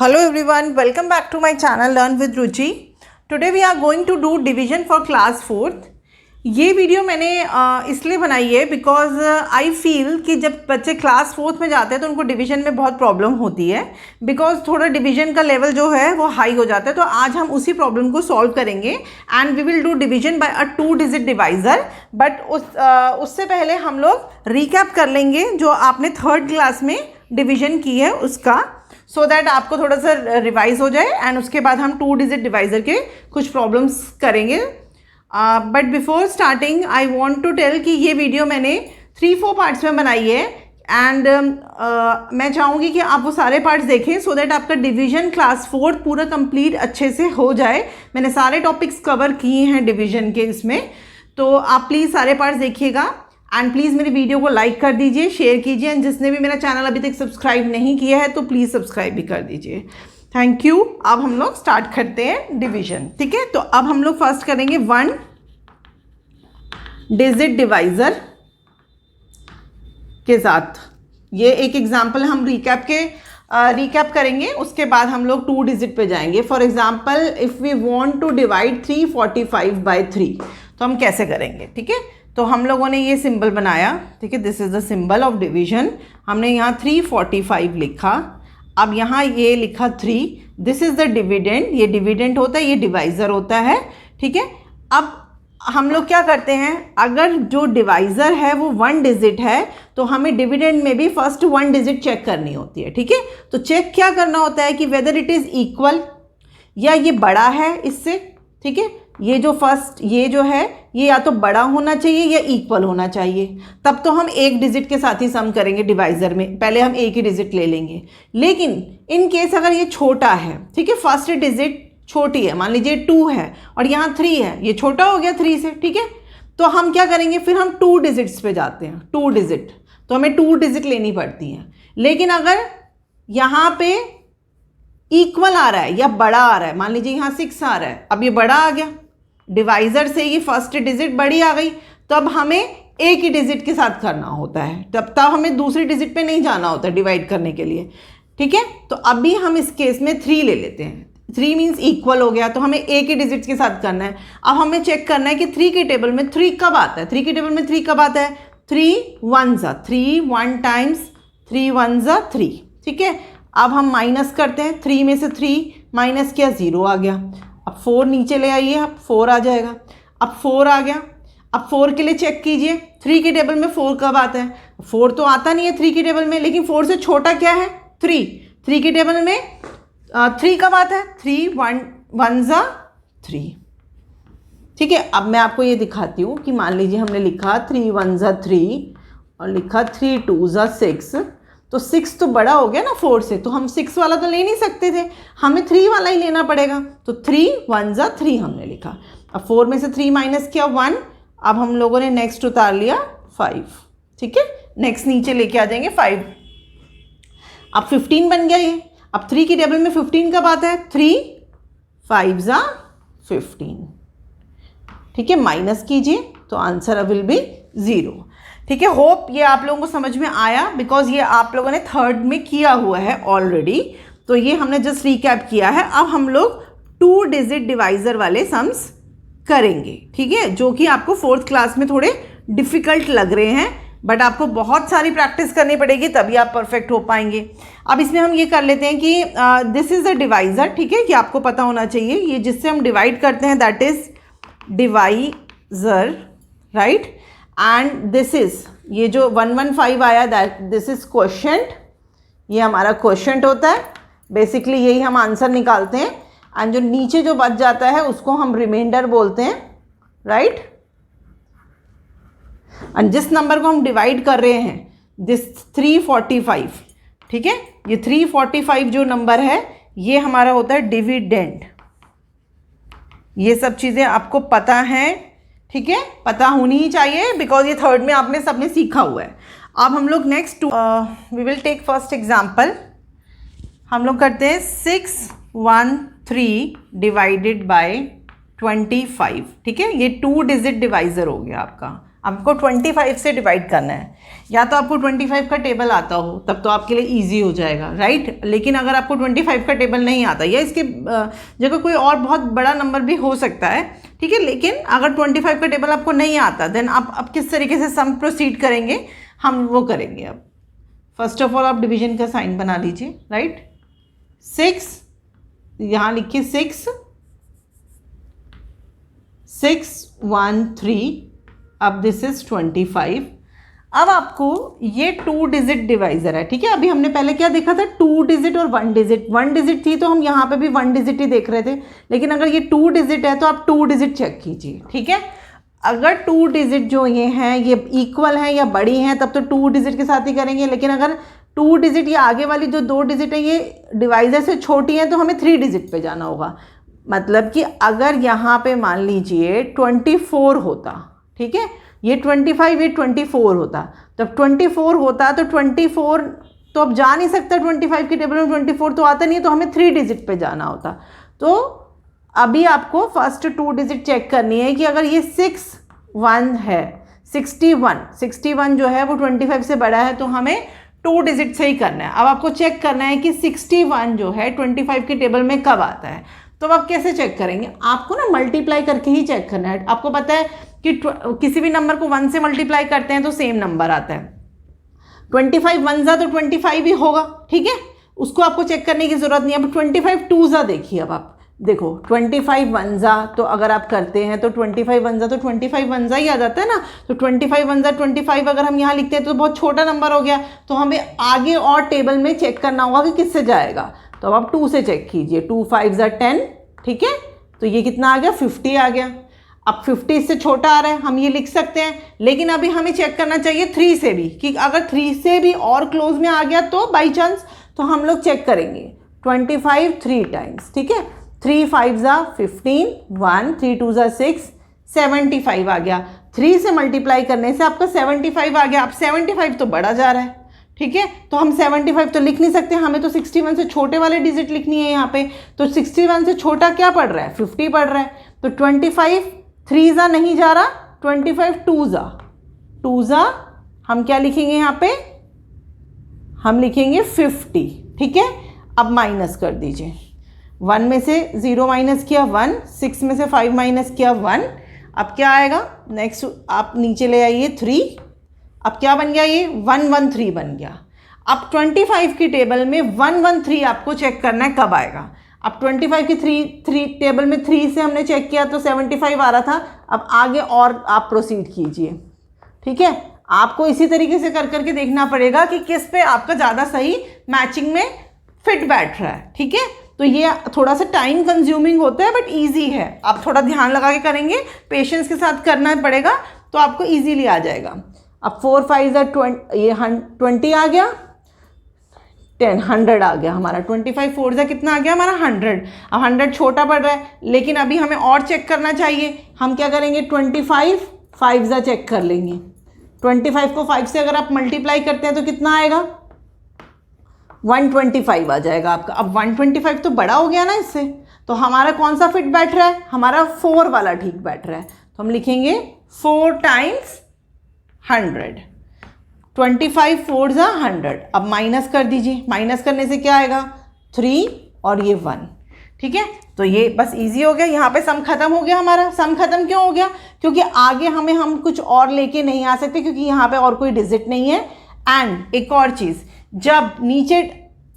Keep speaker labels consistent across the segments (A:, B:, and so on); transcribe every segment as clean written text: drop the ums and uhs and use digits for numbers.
A: Hello everyone, welcome back to my channel Learn with Ruchi. Today we are going to do division for class 4th. ये video मैंने इसलिए बनाई है because I feel कि जब बच्चे क्लास 4th में जाते हैं तो उनको डिवीजन में बहुत प्रॉब्लम होती है बिकॉज थोड़ा डिवीजन का लेवल जो है वो हाई हो जाता है। तो आज हम उसी प्रॉब्लम को सॉल्व करेंगे and we will do division by a 2 digit divisor. But उससे पहले हम लोग रिकैप कर लेंगे जो आपने 3rd क्लास में डिवीजन की है उसका, सो दैट आपको थोड़ा सा रिवाइज हो जाए एंड उसके बाद हम 2 डिजिट डिवाइज़र के कुछ प्रॉब्लम्स करेंगे। But before starting I want to tell कि ये वीडियो मैंने 3-4 पार्ट्स में बनाई है एंड मैं चाहूँगी कि आप वो सारे पार्ट्स देखें सो दैट आपका डिवीजन क्लास 4 पूरा कंप्लीट अच्छे से हो जाए। मैंने सारे टॉपिक्स कवर किए हैं डिवीजन के इसमें, तो आप प्लीज़ सारे पार्ट्स देखिएगा एंड प्लीज़ मेरी वीडियो को लाइक कर दीजिए, शेयर कीजिए एंड जिसने भी मेरा चैनल अभी तक सब्सक्राइब नहीं किया है तो प्लीज़ सब्सक्राइब भी कर दीजिए। Thank you. अब हम लोग स्टार्ट करते हैं डिवीजन, ठीक है। तो अब हम लोग फर्स्ट करेंगे 1 डिजिट डिवाइज़र के साथ। ये एक एग्जांपल हम रिकैप करेंगे, उसके बाद हम लोग 2 डिजिट पे जाएंगे। For example if we want to divide 345 by 3 तो हम कैसे करेंगे, ठीक है। तो हम लोगों ने ये सिंबल बनाया, ठीक है, this is the symbol of division. हमने यहाँ 345 लिखा, अब यहाँ ये लिखा 3, दिस इज़ द डिविडेंड, ये डिविडेंड होता है, ये डिवाइज़र होता है, ठीक है। अब हम लोग क्या करते हैं, अगर जो डिवाइज़र है वो 1 डिजिट है तो हमें डिविडेंड में भी फर्स्ट 1 डिजिट चेक करनी होती है, ठीक है। तो चेक क्या करना होता है कि वेदर इट इज़ इक्वल या ये बड़ा है इससे, ठीक है। ये जो फर्स्ट ये जो है ये या तो बड़ा होना चाहिए या इक्वल होना चाहिए, तब तो हम एक डिजिट के साथ ही सम करेंगे डिवाइज़र में, पहले हम एक ही डिजिट ले लेंगे। लेकिन इन केस अगर ये छोटा है, ठीक है, फर्स्ट डिजिट छोटी है, मान लीजिए 2 है और यहाँ 3 है, ये छोटा हो गया 3 से, ठीक है। तो हम क्या करेंगे, फिर हम 2 डिजिट्स पे जाते हैं, 2 डिजिट, तो हमें 2 डिजिट लेनी पड़ती हैं। लेकिन अगर यहाँ पे इक्वल आ रहा है या बड़ा आ रहा है, मान लीजिए यहाँ 6 आ रहा है, अब ये बड़ा आ गया, डिवाइज़र से ये फर्स्ट डिजिट बड़ी आ गई, तो अब हमें एक ही डिजिट के साथ करना होता है, तब हमें दूसरी डिजिट पे नहीं जाना होता डिवाइड करने के लिए, ठीक है। तो अभी हम इस केस में 3 ले लेते हैं, 3 मीन्स इक्वल हो गया, तो हमें एक ही डिजिट के साथ करना है। अब हमें चेक करना है कि 3 के टेबल में 3 कब आता है, 3 के टेबल में 3 कब आता है, 3 1 3 1 टाइम्स 3 1 3, ठीक है। अब हम माइनस करते हैं, 3 में से 3 माइनस किया 0 आ गया। अब 4 नीचे ले आइए, अब 4 आ जाएगा, अब 4 आ गया। अब 4 के लिए चेक कीजिए 3 के टेबल में 4 कब आता है, 4 तो आता नहीं है 3 के टेबल में, लेकिन 4 से छोटा क्या है 3, 3 के टेबल में 3 कब आता है, 3 1 3, ठीक है। अब मैं आपको ये दिखाती हूँ कि मान लीजिए हमने लिखा 3 1 3 और लिखा 3 2 6, तो 6 तो बड़ा हो गया ना 4 से, तो हम 6 वाला तो ले नहीं सकते थे, हमें 3 वाला ही लेना पड़ेगा। तो 3 1 3 हमने लिखा, अब 4 में से 3 माइनस किया 1, अब हम लोगों ने नेक्स्ट उतार लिया 5, ठीक है। नेक्स्ट नीचे लेके आ जाएंगे 5, अब 15 बन गया ये। अब 3 की टेबल में 15 कब आता है, 3 5 15, ठीक है। माइनस कीजिए तो आंसर विल बी 0, ठीक है। होप ये आप लोगों को समझ में आया, बिकॉज ये आप लोगों ने 3rd में किया हुआ है ऑलरेडी, तो ये हमने जस्ट रिकैप किया है। अब हम लोग 2 डिजिट डिवाइज़र वाले सम्स करेंगे, ठीक है, जो कि आपको 4th क्लास में थोड़े डिफ़िकल्ट लग रहे हैं, बट आपको बहुत सारी प्रैक्टिस करनी पड़ेगी तभी आप परफेक्ट हो पाएंगे। अब इसमें हम ये कर लेते हैं कि दिस इज़ अ डिवाइज़र, ठीक है, कि आपको पता होना चाहिए ये जिससे हम डिवाइड करते हैं that is divisor, right. And this is ये जो 115 आया दैट दिस इज़ क्वोशेंट, ये हमारा क्वोशेंट होता है, बेसिकली यही हम आंसर निकालते हैं। एंड जो नीचे जो बच जाता है उसको हम रिमाइंडर बोलते हैं, राइट। एंड जिस नंबर को हम डिवाइड कर रहे हैं दिस 345, ठीक है, ये 345 जो नंबर है ये हमारा होता है डिविडेंड। ये सब चीज़ें आपको पता हैं, ठीक है, पता होनी ही चाहिए बिकॉज ये 3rd में आपने सबने सीखा हुआ है। अब हम लोग next we will take first example, हम लोग करते हैं 613 डिवाइडेड बाय 25, ठीक है। ये 2 डिजिट डिवाइज़र हो गया आपका। आपको 25 से डिवाइड करना है। या तो आपको 25 का टेबल आता हो तब तो आपके लिए इजी हो जाएगा, राइट। लेकिन अगर आपको 25 का टेबल नहीं आता या इसके जगह कोई और बहुत बड़ा नंबर भी हो सकता है, ठीक है। लेकिन अगर 25 का टेबल आपको नहीं आता देन आप किस तरीके से सम प्रोसीड करेंगे, हम वो करेंगे। अब फर्स्ट ऑफ ऑल आप डिवीजन का साइन बना लीजिए, राइट। 6 यहाँ लिखिए 6 6 1 3, अब दिस इज 25। अब आपको ये 2 डिजिट डिवाइजर है, ठीक है। अभी हमने पहले क्या देखा था, 2 डिजिट और 1 डिजिट। 1 डिजिट थी तो हम यहाँ पे भी 1 डिजिट ही देख रहे थे, लेकिन अगर ये 2 डिजिट है तो आप 2 डिजिट चेक कीजिए, ठीक है। अगर 2 डिजिट जो ये हैं ये इक्वल हैं या बड़ी हैं तब तो 2 डिजिट के साथ ही करेंगे। लेकिन अगर 2 डिजिट या आगे वाली जो 2 डिजिट है ये डिवाइजर से छोटी हैं तो हमें 3 डिजिट पे जाना होगा। मतलब कि अगर यहाँ पे मान लीजिए 24 होता, ठीक है, ये 25 ये 24 होता, तब 24 होता तो 24 तो अब जा नहीं सकता 25 के टेबल में, 24 तो आता नहीं है, तो हमें 3 डिजिट पे जाना होता। तो अभी आपको फर्स्ट 2 डिजिट चेक करनी है कि अगर ये 61 है, 61 जो है वो 25 से बड़ा है तो हमें 2 डिजिट से ही करना है। अब आपको चेक करना है कि 61 जो है 25 के टेबल में कब आता है। तो अब आप कैसे चेक करेंगे, आपको ना मल्टीप्लाई करके ही चेक करना है। आपको पता है कि किसी भी नंबर को 1 से मल्टीप्लाई करते हैं तो सेम नंबर आता है। 25 1 जा तो 25 ही होगा, ठीक है, उसको आपको चेक करने की ज़रूरत नहीं है। अब 25 2 जा देखिए, अब आप देखो 25 1 जा तो अगर आप करते हैं तो 25 1 जा तो 25 1 जा ही आ जाता है ना। तो 25 1 जा 25 अगर हम यहाँ लिखते हैं तो बहुत छोटा नंबर हो गया, तो हमें आगे और टेबल में चेक करना होगा कि किससे जाएगा। तो अब आप 2 से चेक कीजिए, 2 5 जा 10, ठीक है, तो ये कितना आ गया 50 आ गया। अब 50 से छोटा आ रहा है, हम ये लिख सकते हैं। लेकिन अभी हमें चेक करना चाहिए 3 से भी, कि अगर 3 से भी और क्लोज में आ गया तो बाई चांस, तो हम लोग चेक करेंगे 25 3 टाइम्स, ठीक है। 3 5 जा 15, 1 3 2 जा 6, 75 आ गया। 3 से मल्टीप्लाई करने से आपका 75 आ गया। अब 75 तो बढ़ा जा रहा है, ठीक है, तो हम 75 तो लिख नहीं सकते, हमें तो 61 से छोटे वाले डिजिट लिखनी है यहाँ पे। तो 61 से छोटा क्या पड़ रहा है, 50 पड़ रहा है। तो 25 3 जा नहीं जा रहा, 25 2 जा हम क्या लिखेंगे यहाँ पे, हम लिखेंगे 50, ठीक है। अब माइनस कर दीजिए, 1 में से 0 माइनस किया 1, 6 में से 5 माइनस किया 1, अब क्या आएगा नेक्स्ट, आप नीचे ले आइए 3, अब क्या बन गया, ये 113 बन गया। अब 25 की टेबल में 113 आपको चेक करना है कब आएगा। अब 25 की 3 टेबल में 3 से हमने चेक किया तो 75 आ रहा था। अब आगे और आप प्रोसीड कीजिए, ठीक है। आपको इसी तरीके से कर करके देखना पड़ेगा कि किस पे आपका ज़्यादा सही मैचिंग में फिट बैठ रहा है, ठीक है। तो ये थोड़ा सा टाइम कंज्यूमिंग होता है बट ईजी है, आप थोड़ा ध्यान लगा के करेंगे, पेशेंस के साथ करना पड़ेगा तो आपको ईजीली आ जाएगा। अब 4 5 जा 20 आ गया, 10 100 आ गया हमारा। 25 4 जा कितना आ गया हमारा 100। अब 100 छोटा पड़ रहा है, लेकिन अभी हमें और चेक करना चाहिए। हम क्या करेंगे, 25 5 जा चेक कर लेंगे। 25 को 5 से अगर आप मल्टीप्लाई करते हैं तो कितना आएगा, 125 आ जाएगा आपका। अब 125 तो बड़ा हो गया ना इससे, तो हमारा कौन सा फिट बैठ रहा है, हमारा 4 वाला ठीक बैठ रहा है। तो हम लिखेंगे 4 टाइम्स 100, 25 4 जा 100। अब माइनस कर दीजिए, माइनस करने से क्या आएगा 3 और ये 1, ठीक है। तो ये बस इजी हो गया, यहाँ पे सम खत्म हो गया हमारा। सम खत्म क्यों हो गया, क्योंकि आगे हम कुछ और लेके नहीं आ सकते, क्योंकि यहाँ पे और कोई डिजिट नहीं है। एंड एक और चीज़, जब नीचे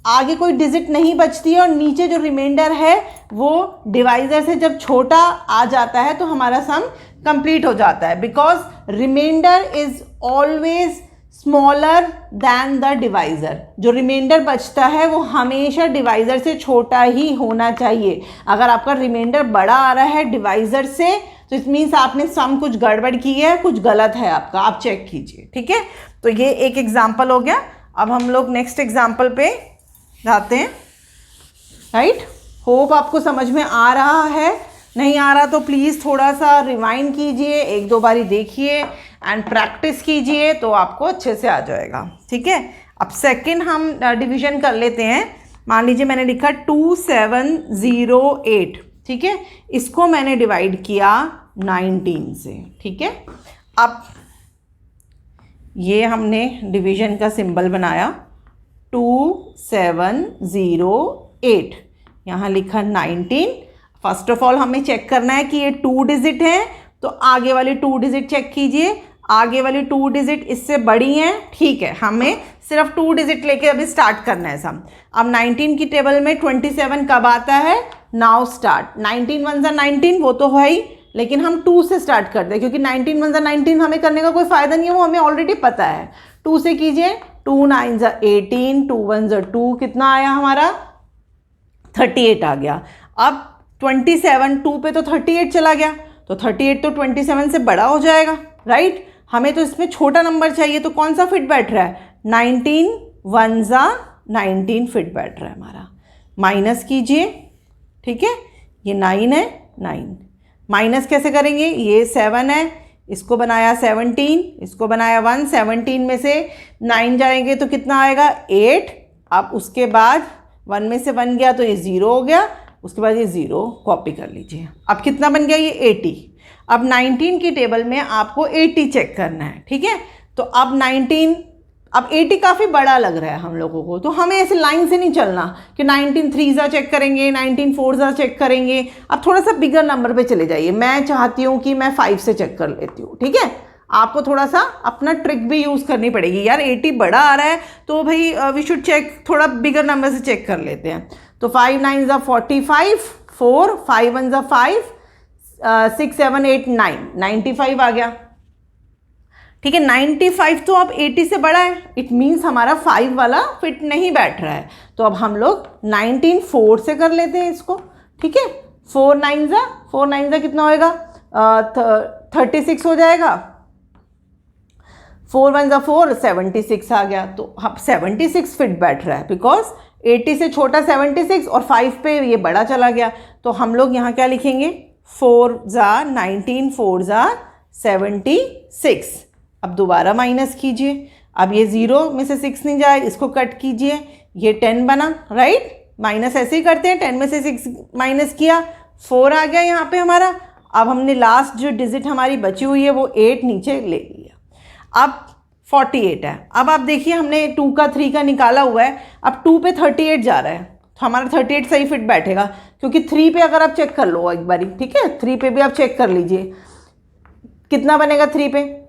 A: आगे कोई डिजिट नहीं बचती है और नीचे जो रिमाइंडर है वो डिवाइजर से जब छोटा आ जाता है तो हमारा सम कंप्लीट हो जाता है, because remainder is always smaller than the divisor. जो रिमाइंडर बचता है वो हमेशा डिवाइज़र से छोटा ही होना चाहिए। अगर आपका रिमाइंडर बड़ा आ रहा है डिवाइज़र से तो इट मीन्स आपने सम कुछ गड़बड़ की है, कुछ गलत है आपका, आप चेक कीजिए, ठीक है। तो ये एक एग्जाम्पल हो गया। अब हम लोग नेक्स्ट एग्जाम्पल पे जाते हैं, राइट। होप आपको समझ में आ रहा है, नहीं आ रहा तो प्लीज़ थोड़ा सा रिवाइंड कीजिए, 1-2 बारी देखिए एंड प्रैक्टिस कीजिए तो आपको अच्छे से आ जाएगा, ठीक है। अब सेकंड हम डिवीजन कर लेते हैं। मान लीजिए मैंने लिखा 2708, ठीक है, इसको मैंने डिवाइड किया 19 से, ठीक है। अब ये हमने डिवीजन का सिंबल बनाया 2708, यहाँ लिखा 19। फर्स्ट ऑफ ऑल हमें चेक करना है कि ये 2 डिजिट है, तो आगे वाली 2 डिजिट चेक कीजिए। आगे वाली 2 डिजिट इससे बड़ी हैं, ठीक है, हमें सिर्फ 2 डिजिट लेके अभी स्टार्ट करना है सब। अब 19 की टेबल में 27 कब आता है? Now start. 19 1 19 वो तो है ही, लेकिन हम 2 से स्टार्ट करते हैं क्योंकि 19 1 19 हमें करने का कोई फ़ायदा नहीं है, वो हमें ऑलरेडी पता है। 2 से कीजिए, 2 9 18, 2 1 2, कितना आया हमारा? 38 आ गया। अब 27 2 पे तो 38 चला गया, तो 38 तो 27 से बड़ा हो जाएगा, राइट। हमें तो इसमें छोटा नंबर चाहिए, तो कौन सा फिट बैठ रहा है? 19 1 19 फिट बैठ रहा है हमारा। माइनस कीजिए, ठीक है, ये 9 है, 9 माइनस कैसे करेंगे? ये 7 है, इसको बनाया 17, इसको बनाया 1, 17 में से 9 जाएंगे तो कितना आएगा? 8। अब उसके बाद 1 में से 1 गया तो ये 0 हो गया, उसके बाद ये 0 कॉपी कर लीजिए। अब कितना बन गया? ये 80। अब 19 की टेबल में आपको 80 चेक करना है, ठीक है। तो अब 19, अब 80 काफ़ी बड़ा लग रहा है हम लोगों को, तो हमें ऐसे लाइन से नहीं चलना कि 19 3 चेक करेंगे, 19 4 चेक करेंगे। अब थोड़ा सा बिगर नंबर पे चले जाइए। मैं चाहती हूँ कि मैं 5 से चेक कर लेती हूँ, ठीक है। आपको थोड़ा सा अपना ट्रिक भी यूज़ करनी पड़ेगी। यार 80 बड़ा आ रहा है तो भाई वी शुड चेक, थोड़ा बिगर नंबर से चेक कर लेते हैं। तो 5 9 45, 4 5 1 5, 6 7 8 9, 95 आ गया, ठीक है। 95 तो अब 80 से बड़ा है, इट मीन्स हमारा 5 वाला फिट नहीं बैठ रहा है। तो अब हम लोग 19 4 से कर लेते हैं इसको, ठीक है। 4 9 कितना होएगा? 36 हो जाएगा। 4 1 4, 76 आ गया। तो अब 76 फिट बैठ रहा है बिकॉज 80 से छोटा 76 और 5 पे ये बड़ा चला गया। तो हम लोग यहाँ क्या लिखेंगे? 4 19, 4 76। अब दोबारा माइनस कीजिए। अब ये 0 में से 6 नहीं जाए, इसको कट कीजिए, ये 10 बना, राइट। माइनस ऐसे ही करते हैं, 10 में से 6 माइनस किया, 4 आ गया यहाँ पे हमारा। अब हमने लास्ट जो डिजिट हमारी बची हुई है वो 8 नीचे ले लिया। अब 48 है। अब आप देखिए हमने 2 का 3 का निकाला हुआ है, अब 2 पे 38 जा रहा है, तो हमारा 38 सही फिट बैठेगा क्योंकि 3 पे अगर आप चेक कर लो एक बारी, ठीक है, 3 पे भी आप चेक कर लीजिए कितना बनेगा। 3 पे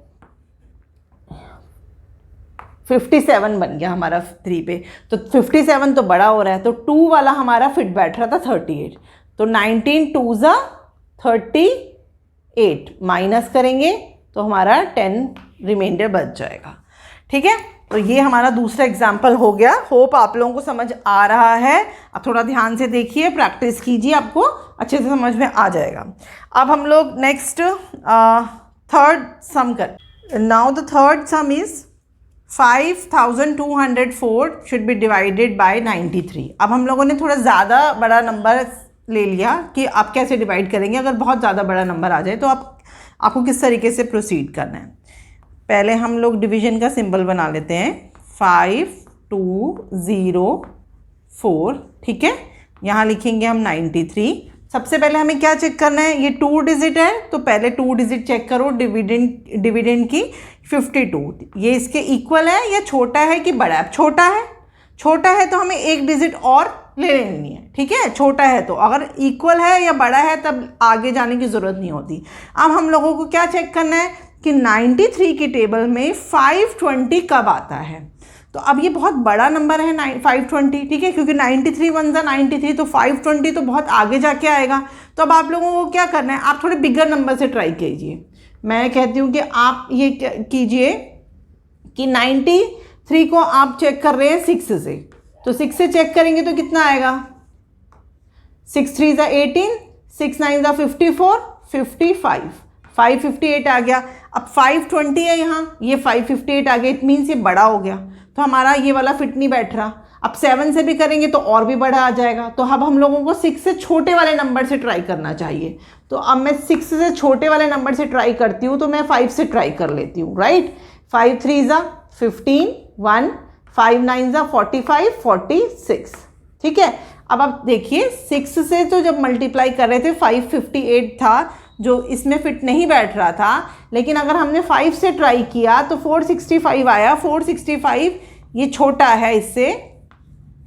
A: 57 बन गया हमारा 3 पे, तो 57 तो बड़ा हो रहा है, तो 2 वाला हमारा फिट बैठ रहा था 38। तो 19 2 38 माइनस करेंगे तो हमारा 10 रिमाइंडर बच जाएगा, ठीक है। तो ये हमारा दूसरा एग्जाम्पल हो गया। होप आप लोगों को समझ आ रहा है। अब थोड़ा ध्यान से देखिए, प्रैक्टिस कीजिए, आपको अच्छे से समझ में आ जाएगा। अब हम लोग नेक्स्ट थर्ड सम कर। Now the third some is 5204 should be divided by 93। अब हम लोगों ने थोड़ा ज़्यादा बड़ा नंबर ले लिया कि आप कैसे डिवाइड करेंगे अगर बहुत ज़्यादा बड़ा नंबर आ जाए, तो आपको किस तरीके से प्रोसीड करना है। पहले हम लोग डिवीजन का सिंबल बना लेते हैं 5204, ठीक है। यहाँ लिखेंगे हम 93। सबसे पहले हमें क्या चेक करना है? ये 2 डिजिट है, तो पहले 2 डिजिट चेक करो डिविडेंड की। 52 ये इसके इक्वल है या छोटा है कि बड़ा है? छोटा है, छोटा है तो हमें एक डिजिट और ले लेनी है, ठीक है। छोटा है तो, अगर इक्वल है या बड़ा है तब आगे जाने की ज़रूरत नहीं होती। अब हम लोगों को क्या चेक करना है कि 93 की टेबल में 520 कब आता है। तो अब ये बहुत बड़ा नंबर है 520, ठीक है, क्योंकि 93 1 93, तो 520 तो बहुत आगे जाके आएगा। तो अब आप लोगों को क्या करना है? आप थोड़े बिगर नंबर से ट्राई कीजिए। मैं कहती हूँ कि आप ये कीजिए कि 93 को आप चेक कर रहे हैं 6 से, तो 6 से चेक करेंगे तो कितना आएगा? 6 3 18, 6 9 54, 55, 558 आ गया। अब 520 है यहाँ, ये 558 आ गया, इट मीन्स ये बड़ा हो गया, तो हमारा ये वाला फिट नहीं बैठ रहा। अब 7 से भी करेंगे तो और भी बड़ा आ जाएगा। तो अब हम लोगों को 6 से छोटे वाले नंबर से ट्राई करना चाहिए। तो अब मैं 6 से छोटे वाले नंबर से ट्राई करती हूँ, तो मैं 5 से ट्राई कर लेती हूँ, राइट। 5 3 15, 1, 5 9 45, 46, ठीक है। अब आप देखिए 6 से तो जब मल्टीप्लाई कर रहे थे 558 था, जो इसमें फिट नहीं बैठ रहा था, लेकिन अगर हमने 5 से ट्राई किया तो 465 आया। 465 ये छोटा है इससे,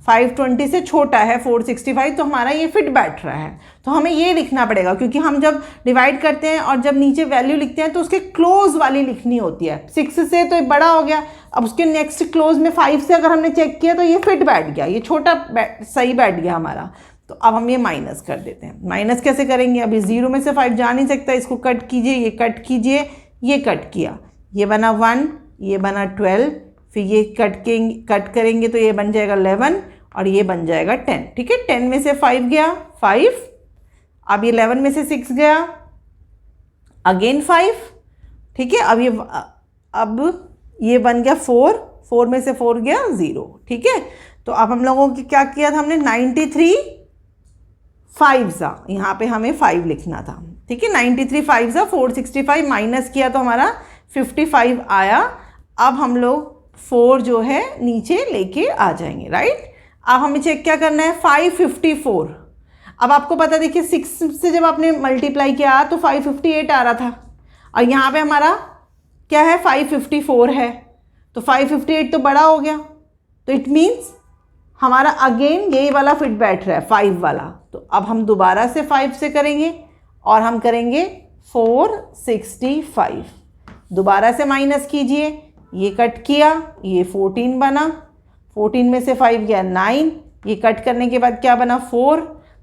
A: 520 से छोटा है 465, तो हमारा ये फिट बैठ रहा है। तो हमें ये लिखना पड़ेगा, क्योंकि हम जब डिवाइड करते हैं और जब नीचे वैल्यू लिखते हैं तो उसके क्लोज वाली लिखनी होती है। 6 से तो बड़ा हो गया, अब उसके नेक्स्ट क्लोज में 5 से अगर हमने चेक किया तो ये फिट बैठ गया, ये छोटा सही बैठ गया हमारा। तो अब हम ये माइनस कर देते हैं। माइनस कैसे करेंगे, अभी 0 में से 5 जा नहीं सकता, इसको कट कीजिए, ये कट कीजिए, ये कट किया, ये बना 1, ये बना 12, फिर ये कट करेंगे तो ये बन जाएगा 11 और ये बन जाएगा 10। ठीक है, 10 में से 5 गया 5, अब ये 11 में से 6 गया अगेन 5। ठीक है, अब ये बन गया 4 में से 4 गया 0। ठीक है, तो अब हम लोगों की क्या किया था हमने, 93 5 यहाँ पे हमें 5 लिखना था। ठीक है, 93 5 465 माइनस किया तो हमारा 55 आया। अब हम लोग 4 जो है नीचे लेके आ जाएंगे, राइट। अब हमें चेक क्या करना है, 554। अब आपको पता, देखिए 6 से जब आपने मल्टीप्लाई किया तो 558 आ रहा था, और यहाँ पे हमारा क्या है 554 है, तो 558 तो बड़ा हो गया, तो इट मीन्स हमारा अगेन ये वाला फिट बैठ रहा है 5 वाला। तो अब हम दोबारा से 5 से करेंगे और हम करेंगे 465। दोबारा से माइनस कीजिए, ये कट किया, ये 14 बना, 14 में से 5 गया 9, ये कट करने के बाद क्या बना 4,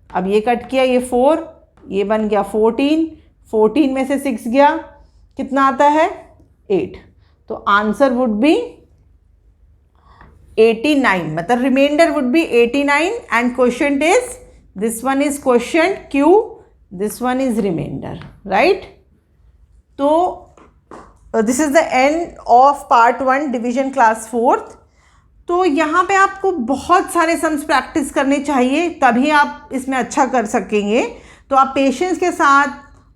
A: अब ये कट किया, ये 4, ये बन गया 14, 14 में से 6 गया, कितना आता है 8। तो आंसर वुड बी 89, मतलब remainder would be 89 and question is, this one is question Q, this one is remainder, right. तो this is the end of part 1 division class 4th। तो यहाँ पे आपको बहुत सारे सम्स प्रैक्टिस करने चाहिए, तभी आप इसमें अच्छा कर सकेंगे। तो आप पेशेंस के साथ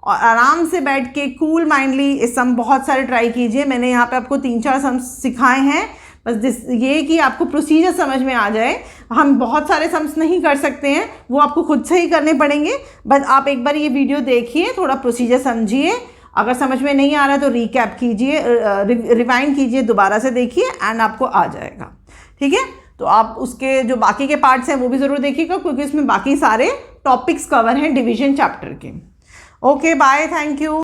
A: और आराम से बैठ के कूल माइंडली इस सम बहुत सारे ट्राई कीजिए। मैंने यहाँ पे आपको 3-4 सम्स सिखाए हैं, बस ये कि आपको प्रोसीजर समझ में आ जाए। हम बहुत सारे सम्स नहीं कर सकते हैं, वो आपको खुद से ही करने पड़ेंगे। बस आप एक बार ये वीडियो देखिए, थोड़ा प्रोसीजर समझिए, अगर समझ में नहीं आ रहा है तो रिकैप कीजिए, रिवाइंड कीजिए, दोबारा से देखिए एंड आपको आ जाएगा। ठीक है, तो आप उसके जो बाकी के पार्ट्स हैं वो भी ज़रूर देखिएगा, क्योंकि इसमें बाकी सारे टॉपिक्स कवर हैं डिवीजन चैप्टर के। Okay, bye, thank you.